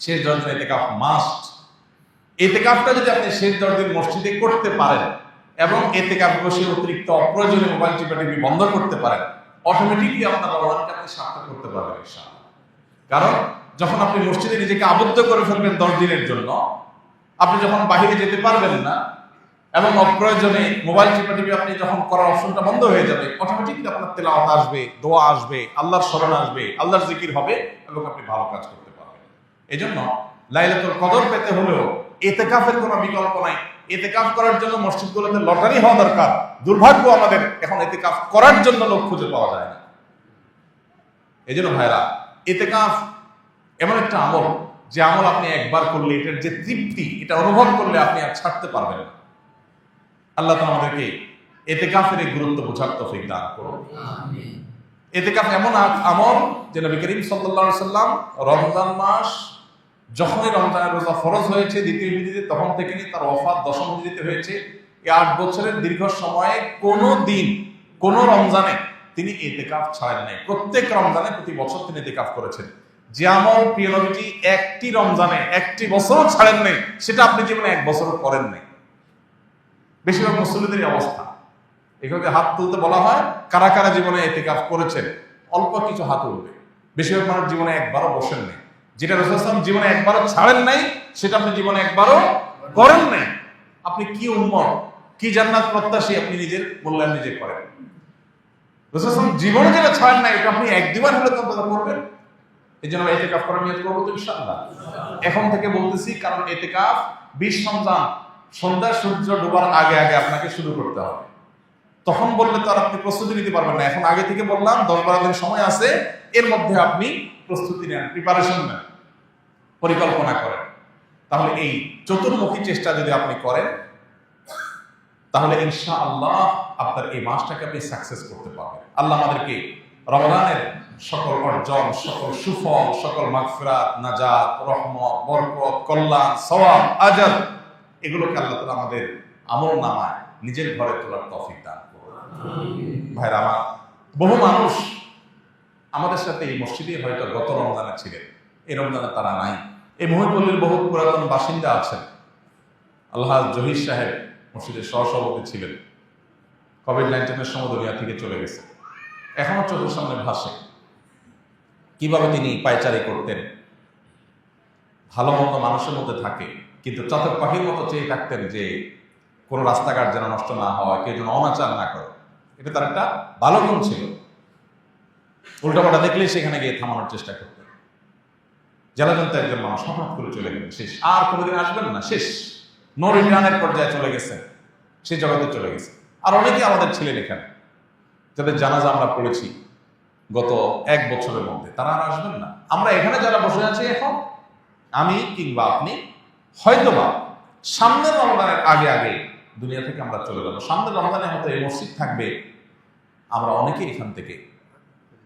শেষ 10 দিন ইতিকাফ মাস্ট। ইতিকাফটা যদি আপনি শেষ 10 দিন মসজিদে করতে পারেন এবং ইতিকাফ বসে অতিরিক্ত অপ্রয়োজনীয় মোবাইল টিপাটিপি বন্ধ করতে পারেন, অটোমেটিকলি আপনার রমজানকে আপনি সার্থক করতে পারবেন ইনশাআল্লাহ। কারণ যখন আপনি মসজিদে নিজেকে আবদ্ধ করে ফেলবেন 10 দিনের জন্য, আপনি যখন বাইরে যেতে পারবেন না এবং অপ্রয়োজনে মোবাইল টিপাটিপি আপনি যখন করার অপশনটা বন্ধ হয়ে যাবে, অটোমেটিকলি আপনার তেলাওয়াত আসবে, দোয়া আসবে, আল্লাহর স্মরণ আসবে, আল্লাহর জিকির হবে এবং আপনি ভালো কাজ করতে পারবেন। এজন্য লাইলাতুল কদর পেতে হলেও ইতিকাফের কোনো বিকল্প নাই। ইতিকাফ করার জন্য মসজিদগুলোতে লটারি হওয়া দরকার। দুর্ভাগ্য আমাদের এখন ইতিকাফ করার জন্য লোক খুঁজে পাওয়া যায় না। এজন্য ভাইরা, ইতিকাফ এমন একটা আমল, যে আমল আপনি একবার করলে এটার যে তৃপ্তি, এটা অনুভব করলে আপনি আর ছাড়তে পারবেন না। আল্লাহ তাআলা আমাদেরকে ইতিকাফের এই গুরুত্ব বোঝার তৌফিক দান করুন। আমিন। ইতিকাফ এমন আমল যে নবী করিম সাল্লাল্লাহু আলাইহি সাল্লাম রমজান মাস যখনই রমজানের রোজা ফরজ হয়েছে দ্বিতীয় হিজরিতে, তখন থেকে তার ওফাত দশম হিজরিতে হয়েছে। এই 8 বছরের দীর্ঘ সময়ে কোনো দিন, কোনো রমজানে তিনি ইতিকাফ ছাড়েন নাই। প্রত্যেক রমজানে প্রতি বছর তিনি ইতিকাফ করেছেন। যে আমল প্রিয় নবীজি একটি রমজানে একটি বছরও ছাড়েন নাই, সেটা আপনি জীবনে 1 বছরও করেন নাই। বেশিরভাগ মুসল্লিদের অবস্থা। এখানে হাত তুলতে বলা হয়, কারা কারা জীবনে ইতিকাফ করেছেন, অল্প কিছু হাত উঠবে। বেশিরভাগ মানুষ জীবনে একবারও বসেন নাই। যেটা রাসূল সাল্লাল্লাহু আলাইহি ওয়াসাল্লাম জীবনে একবারও ছাড়েন নাই, সেটা আপনি জীবনে একবারও করেন নাই। আপনি কি উম্মত, কি জান্নাত প্রত্যাশী, আপনি নিজের মূল্যায়ন নিজে করেন। রাসূল সাল্লাল্লাহু আলাইহি ওয়াসাল্লাম জীবনে যেটা ছাড়েন নাই, এটা আপনি 1-2 বার হলে তো করবেন। এই জন্য ইতিকাফ করার নিয়ত করবো তো ইনশাআল্লাহ। এখন থেকে বলতেছি, কারণ ইতিকাফ 20 রমজান সন্ধ্যা সূর্য ডোবার আগে আগে আপনাকে শুরু করতে হবে। তখন বললে তো আর আপনি প্রস্তুতি নিতে পারবেন না। এখন আগে থেকে বললাম 10-12 দিন সময় আছে, এর মধ্যে আপনি প্রস্তুতি নেন, প্রিপারেশন নেন, পরিকল্পনা করেন। তাহলে এই চতুর্মুখী চেষ্টা যদি আপনি করেন, তাহলে ইনশাআল্লাহ আপনার এই মাসটাকে আপনি সাকসেস করতে পারবেন। আল্লাহ আমাদেরকে রমজানের সকল অর্জন, সকল সুফল, সকল মাগফিরাত, নাজাত, রহমত, বরকত, কল্যাণ, সওয়াব, আজর, এগুলোকে আল্লাহ তাআলা আমাদের আমলনামায় নিজের ঘরে তোলার তৌফিক দান করুন। ভাইরা আমার, বহু মানুষ আমাদের সাথে এই মসজিদে হয়তো গত রমজানে ছিলেন, এই রমজানে তারা নাই। এই মহিপল্লীর বহু পুরাতন বাসিন্দা আছেন। আল্লাহ জহির সাহেব মসজিদের সহসভাপতি ছিলেন। কোভিড-19 সময় দুনিয়া থেকে চলে গেছে। এখনো চোখের সামনে ভাসে কিভাবে তিনি পায়চারি করতেন, ভালো মতো মানুষের মধ্যে থাকে, কিন্তু চাতক পাখির মতো চেয়ে থাকতেন যে কোনো রাস্তাঘাট যেন নষ্ট না হয়, কেউ যেন অনাচার না করে। এটা তার একটা ভালো গুণ ছিল। উল্টাপাল্টা দেখলেই সেখানে গিয়ে থামানোর চেষ্টা করতেন। জেলাজন্ত একজন মানুষ হঠাৎ করে চলে গেলেন, শেষ, আর কোনোদিন আসবেন না, শেষ, নো রিটার্নের পর্যায়ে চলে গেছেন, সে জগতে চলে গেছে। আর অনেকে আমাদের ছিলেন এখানে, যাদের জানাজা আমরা পড়েছি গত 1 বছরের মধ্যে, তারা আর আসবেন না। আমরা এখানে যারা বসে আছি এখন, আমি কিংবা আপনি, হয়তোবা সামনের রমজানের আগে আগে দুনিয়া থেকে আমরা চলে যাবো। সামনের রমজানে হয়তো এই মসজিদ থাকবে, আমরা অনেকেই এখান থেকে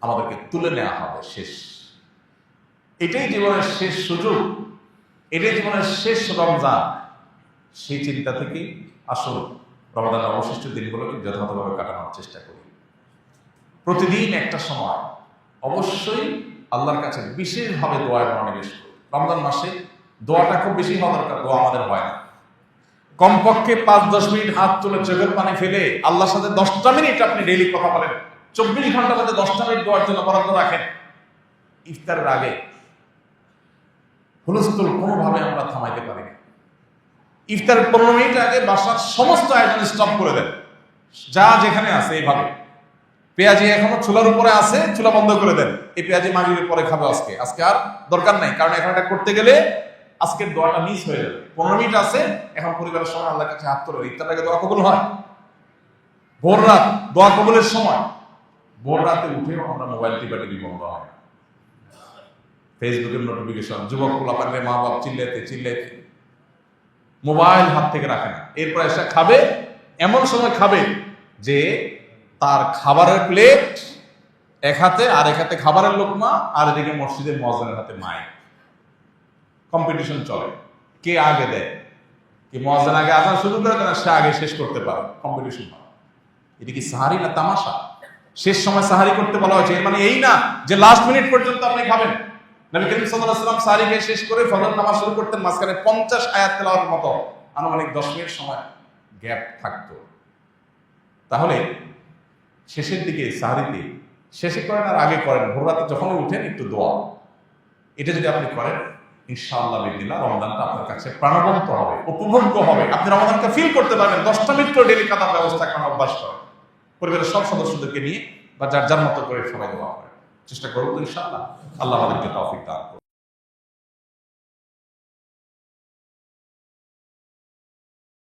আমাদেরকে তুলে নেওয়া হবে, শেষ। এটাই জীবনের শেষ সুযোগ, এটাই জীবনের শেষ রমজান। সেই চিন্তা থেকে আসল রমজানের অবশিষ্ট দিনগুলোকে যথাযথভাবে কাটানোর চেষ্টা করি। প্রতিদিন একটা সময় অবশ্যই আল্লাহর কাছে বিশেষভাবে দোয়ার মনোনিবেশ করি। রমজান মাসে দোয়াটা খুব বেশি হওয়া দরকার, দোয়া আমাদের হয় না। কমপক্ষে 5-10 মিনিট হাত তুলে চোখের পানি ফেলে আল্লাহর সাথে 10টা মিনিট আপনি ডেইলি কথা বলেন। 24 ঘন্টার মধ্যে 10টা মিনিট দোয়ার জন্য বরাদ্দ রাখেন। ইফতারের আগে হুলস্থুল কোনোভাবে আমরা থামাইতে পারি না। ইফতারের 15 মিনিট আগে বাসার সমস্ত আয়োজন স্টপ করে দেন, যা যেখানে আছে। এইভাবে পেঁয়াজি এখনো চুলার উপরে আছে, চুলা বন্ধ করে দেন। এই পেঁয়াজি মাগরিবের পরে খাবো, আজকে আর দরকার নাই, কারণ এখন এটা করতে গেলে আজকের দোয়াটা মিস হয়ে যাবে। 15 মিনিট আছে, এখন পরিবারের সময় আল্লাহর কাছে হাত তোলে। ইফতারের আগে দোয়া কবুল হয়। ভোর রাত দোয়া কবুলের সময়। ভোর রাতে উঠেও আমরা মোবাইল টিপাটিপি বন্ধ হয় না। ফেসবুকের নোটিফিকেশন, যুবক পোলাপানে মা বাপ চিল্লাইতে মোবাইল হাত থেকে রাখে না। এরপর এসে খাবে, এমন সময় খাবে যে তার খাবারের প্লেট এক হাতে, আর এক হাতে খাবারের লোকমা, আর এদিকে মসজিদের মুয়াজ্জিনের হাতে মাইক। কম্পিটিশন চলে, কে আগে দেয়, কি মুয়াজ্জিন আগে আজান শুরু করে দেয়, সে আগে শেষ করতে পারে, কম্পিটিশন হয়। এটা কি সাহারি না তামাশা? শেষ সময় সাহারি করতে বলা হয়েছে, এর মানে এই না যে লাস্ট মিনিট পর্যন্ত আপনি খাবেন। নবী করিম সাল্লাল্লাহু আলাইহি ওয়াসাল্লাম সাহরি খেয়ে শেষ করে ফজর নামাজ শুরু করতেন, মাঝখানে 50 আয়াত তেলাওয়াতের মতো আনুমানিক 10 মিনিট সময় গ্যাপ থাকতো। তাহলে শেষের দিকে সাহরিতে শেষে করেন আর আগে করেন, ভোর রাতে যখন উঠেন একটু দোয়া, এটা যদি আপনি করেন ইনশাআল্লাহ বিদিল্লাহ রমজানটা আপনার কাছে প্রাণবন্ত হবে, উপভোগ্য হবে। আপনি রমজানকে ফিল করতে পারবেন। 10টা মিনিট করে ডেলি কাদার ব্যবস্থা করার অভ্যাস করেন, পরিবারের সব সদস্যদেরকে নিয়ে বা যার যার মতো করে সবাই দোয়া করেন। চেষ্টা করবো ইনশাআল্লাহ। আল্লাহ আমাদেরকে তৌফিক দান করুন।